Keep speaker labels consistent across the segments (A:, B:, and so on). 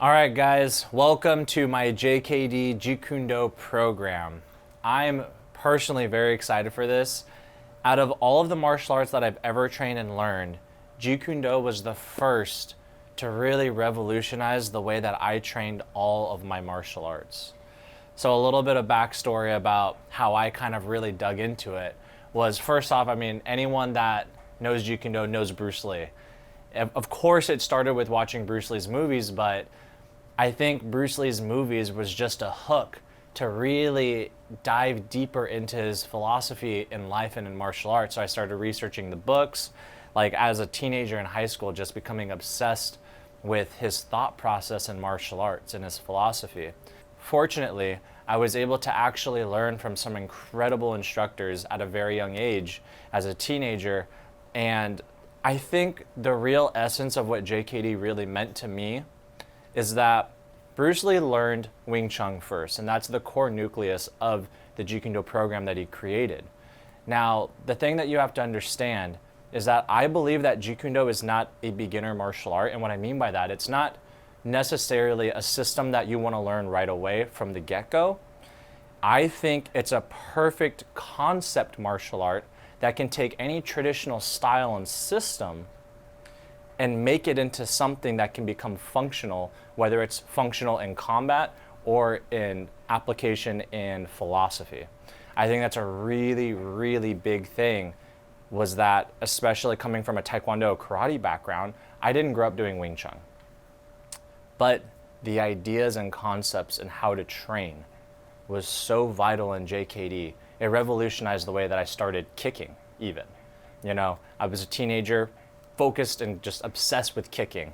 A: All right, guys, welcome to my JKD Jeet Kune Do program. I'm personally very excited for this. Out of all of the martial arts that I've ever trained and learned, Jeet Kune Do was the first to really revolutionize the way that I trained all of my martial arts. So a little bit of backstory about how I kind of really dug into it was, first off, anyone that knows Jeet Kune Do knows Bruce Lee. Of course, it started with watching Bruce Lee's movies, but I think Bruce Lee's movies was just a hook to really dive deeper into his philosophy in life and in martial arts. So I started researching the books, like as a teenager in high school, just becoming obsessed with his thought process in martial arts and his philosophy. Fortunately, I was able to actually learn from some incredible instructors at a very young age as a teenager. And I think the real essence of what JKD really meant to me is that Bruce Lee learned Wing Chun first, and that's the core nucleus of the Jeet Kune Do program that he created. Now, the thing that you have to understand is that I believe that Jeet Kune Do is not a beginner martial art, and what I mean by that, it's not necessarily a system that you want to learn right away from the get-go. I think it's a perfect concept martial art that can take any traditional style and system and make it into something that can become functional, whether it's functional in combat or in application in philosophy. I think that's a really, really big thing, was that, especially coming from a Taekwondo karate background, I didn't grow up doing Wing Chun. But the ideas and concepts and how to train was so vital in JKD. It revolutionized the way that I started kicking even. You know, I was a teenager, focused and just obsessed with kicking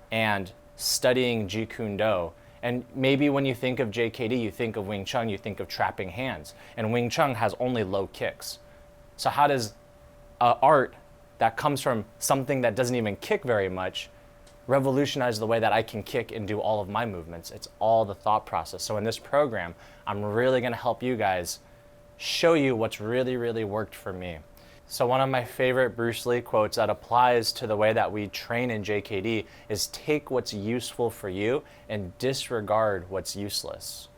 A: and studying Jeet Kune Do. And maybe when you think of JKD, you think of Wing Chun, you think of trapping hands. And Wing Chun has only low kicks. So how does art that comes from something that doesn't even kick very much revolutionize the way that I can kick and do all of my movements? It's all the thought process. So in this program, I'm really gonna help you guys show you what's really, really worked for me. So one of my favorite Bruce Lee quotes that applies to the way that we train in JKD is, take what's useful for you and disregard what's useless.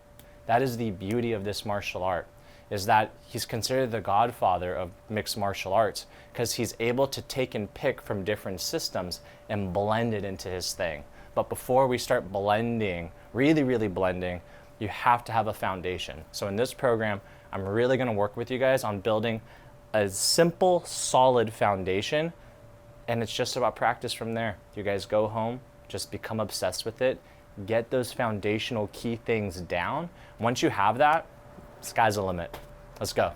A: That is the beauty of this martial art, is that he's considered the godfather of mixed martial arts because he's able to take and pick from different systems and blend it into his thing. But before we start blending, really blending, you have to have a foundation. So in this program, I'm really gonna work with you guys on building a simple, solid foundation, and it's just about practice from there. You guys go home, just become obsessed with it, get those foundational key things down. Once you have that, sky's the limit. Let's go.